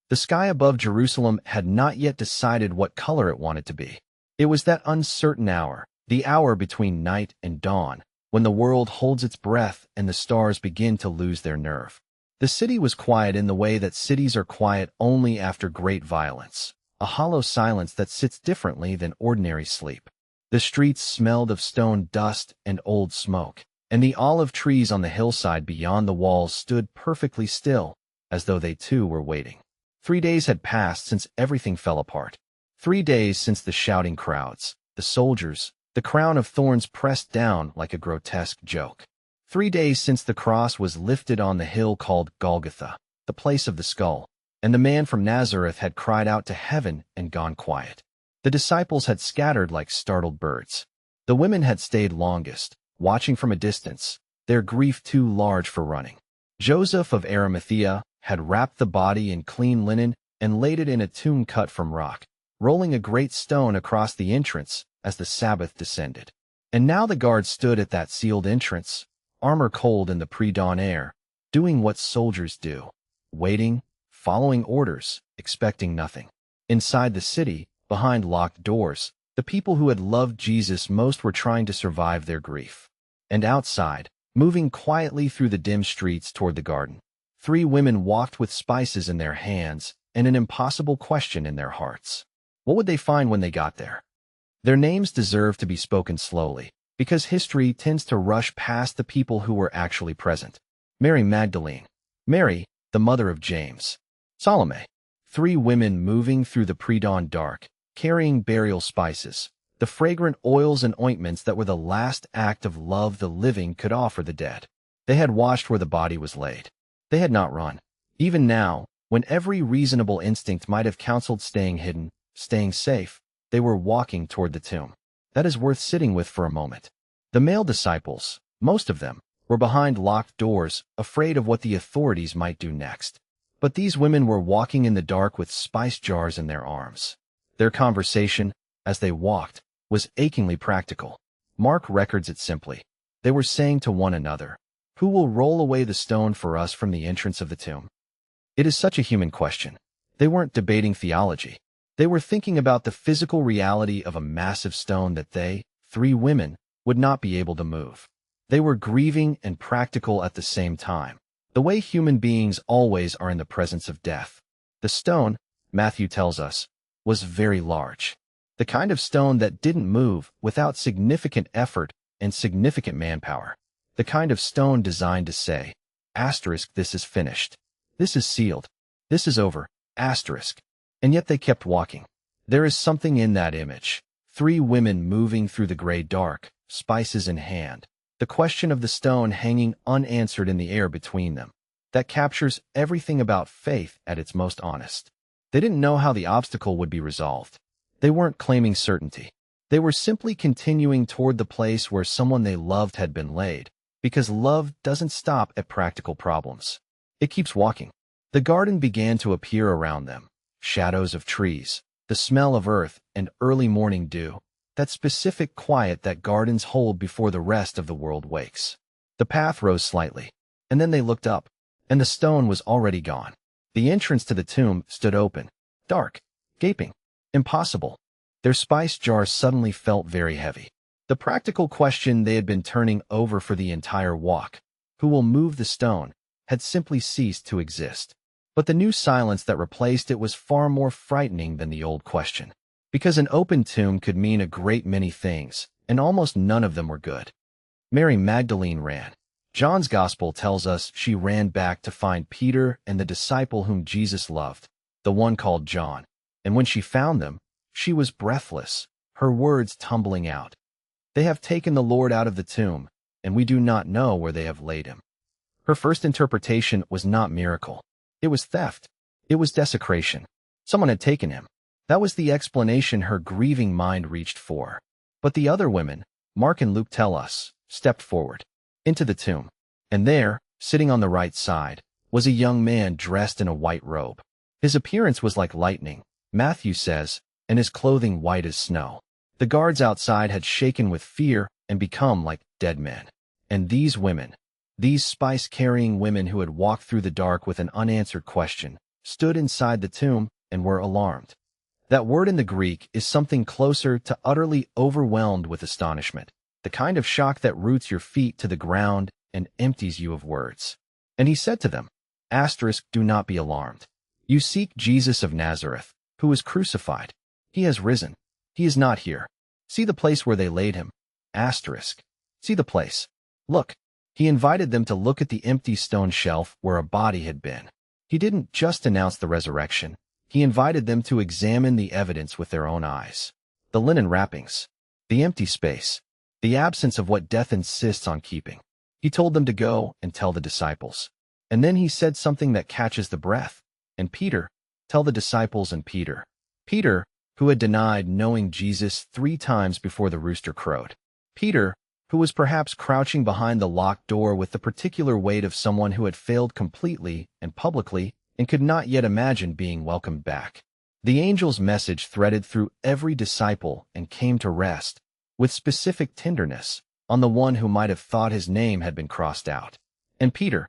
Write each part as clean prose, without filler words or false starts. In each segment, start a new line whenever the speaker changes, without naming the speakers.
The sky above Jerusalem had not yet decided what color it wanted to be. It was that uncertain hour, the hour between night and dawn, when the world holds its breath and the stars begin to lose their nerve. The city was quiet in the way that cities are quiet only after great violence, a hollow silence that sits differently than ordinary sleep. The streets smelled of stone dust and old smoke, and the olive trees on the hillside beyond the walls stood perfectly still, as though they too were waiting. 3 days had passed since everything fell apart. 3 days since the shouting crowds, the soldiers, the crown of thorns pressed down like a grotesque joke. 3 days since the cross was lifted on the hill called Golgotha, the place of the skull, and the man from Nazareth had cried out to heaven and gone quiet. The disciples had scattered like startled birds. The women had stayed longest, watching from a distance, their grief too large for running. Joseph of Arimathea had wrapped the body in clean linen and laid it in a tomb cut from rock, rolling a great stone across the entrance as the Sabbath descended. And now the guards stood at that sealed entrance, armor cold in the pre-dawn air, doing what soldiers do, waiting, following orders, expecting nothing. Inside the city, behind locked doors, the people who had loved Jesus most were trying to survive their grief. And outside, moving quietly through the dim streets toward the garden, 3 women walked with spices in their hands and an impossible question in their hearts. What would they find when they got there? Their names deserve to be spoken slowly, because history tends to rush past the people who were actually present. Mary Magdalene, Mary, the mother of James, Salome. 3 women moving through the pre-dawn dark, carrying burial spices, the fragrant oils and ointments that were the last act of love the living could offer the dead. They had watched where the body was laid. They had not run. Even now, when every reasonable instinct might have counseled staying hidden, staying safe, they were walking toward the tomb. That is worth sitting with for a moment. The male disciples, most of them, were behind locked doors, afraid of what the authorities might do next. But these women were walking in the dark with spice jars in their arms. Their conversation, as they walked, was achingly practical. Mark records it simply. They were saying to one another, "Who will roll away the stone for us from the entrance of the tomb?" It is such a human question. They weren't debating theology. They were thinking about the physical reality of a massive stone that they, 3 women, would not be able to move. They were grieving and practical at the same time, the way human beings always are in the presence of death. The stone, Matthew tells us, was very large. The kind of stone that didn't move without significant effort and significant manpower. The kind of stone designed to say, "This is finished. This is sealed. This is over. And yet they kept walking. There is something in that image. 3 women moving through the gray dark, spices in hand, the question of the stone hanging unanswered in the air between them, that captures everything about faith at its most honest. They didn't know how the obstacle would be resolved. They weren't claiming certainty. They were simply continuing toward the place where someone they loved had been laid, because love doesn't stop at practical problems. It keeps walking. The garden began to appear around them, shadows of trees, the smell of earth and early morning dew, that specific quiet that gardens hold before the rest of the world wakes. The path rose slightly, and then they looked up, and the stone was already gone. The entrance to the tomb stood open, dark, gaping, impossible. Their spice jars suddenly felt very heavy. The practical question they had been turning over for the entire walk, "Who will move the stone?" had simply ceased to exist. But the new silence that replaced it was far more frightening than the old question, because an open tomb could mean a great many things, and almost none of them were good. Mary Magdalene ran. John's Gospel tells us she ran back to find Peter and the disciple whom Jesus loved, the one called John. And when she found them, she was breathless, her words tumbling out. "They have taken the Lord out of the tomb, and we do not know where they have laid him." Her first interpretation was not miracle. It was theft. It was desecration. Someone had taken him. That was the explanation her grieving mind reached for. But the other women, Mark and Luke tell us, stepped forward into the tomb. And there, sitting on the right side, was a young man dressed in a white robe. His appearance was like lightning, Matthew says, and his clothing white as snow. The guards outside had shaken with fear and become like dead men. And these women, these spice-carrying women who had walked through the dark with an unanswered question, stood inside the tomb and were alarmed. That word in the Greek is something closer to utterly overwhelmed with astonishment, the kind of shock that roots your feet to the ground and empties you of words. And he said to them, "Do not be alarmed. You seek Jesus of Nazareth, who was crucified. He has risen. He is not here. See the place where they laid him. See the place. Look." He invited them to look at the empty stone shelf where a body had been. He didn't just announce the resurrection. He invited them to examine the evidence with their own eyes. The linen wrappings, the empty space, the absence of what death insists on keeping. He told them to go and tell the disciples. And then he said something that catches the breath. "And Peter, tell the disciples and Peter." Peter, who had denied knowing Jesus 3 times before the rooster crowed. Peter, who was perhaps crouching behind the locked door with the particular weight of someone who had failed completely and publicly and could not yet imagine being welcomed back. The angel's message threaded through every disciple and came to rest, with specific tenderness, on the one who might have thought his name had been crossed out. And Peter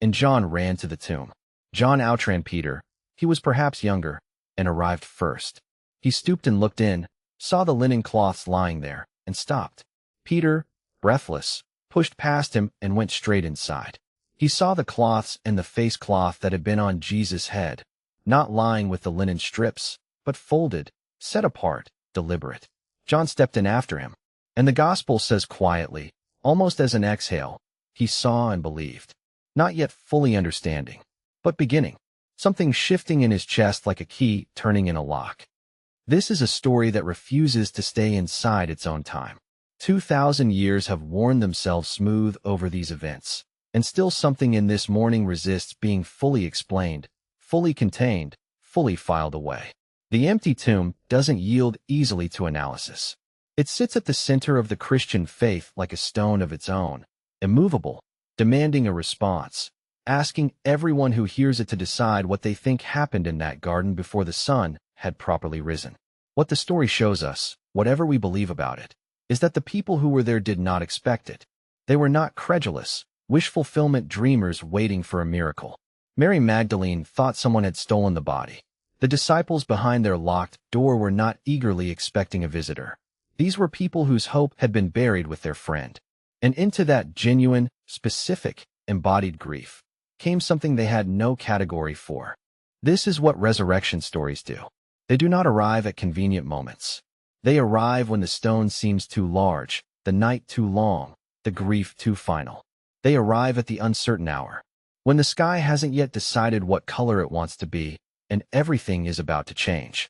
and John ran to the tomb. John outran Peter. He was perhaps younger, and arrived first. He stooped and looked in, saw the linen cloths lying there, and stopped. Peter, breathless, pushed past him and went straight inside. He saw the cloths and the face cloth that had been on Jesus' head, not lying with the linen strips, but folded, set apart, deliberate. John stepped in after him, and the gospel says quietly, almost as an exhale, he saw and believed, not yet fully understanding, but beginning, something shifting in his chest like a key turning in a lock. This is a story that refuses to stay inside its own time. 2,000 years have worn themselves smooth over these events, and still something in this morning resists being fully explained, fully contained, fully filed away. The empty tomb doesn't yield easily to analysis. It sits at the center of the Christian faith like a stone of its own, immovable, demanding a response, asking everyone who hears it to decide what they think happened in that garden before the sun had properly risen. What the story shows us, whatever we believe about it, is that the people who were there did not expect it. They were not credulous, wish-fulfillment dreamers waiting for a miracle. Mary Magdalene thought someone had stolen the body. The disciples behind their locked door were not eagerly expecting a visitor. These were people whose hope had been buried with their friend. And into that genuine, specific, embodied grief came something they had no category for. This is what resurrection stories do. They do not arrive at convenient moments. They arrive when the stone seems too large, the night too long, the grief too final. They arrive at the uncertain hour, when the sky hasn't yet decided what color it wants to be, and everything is about to change.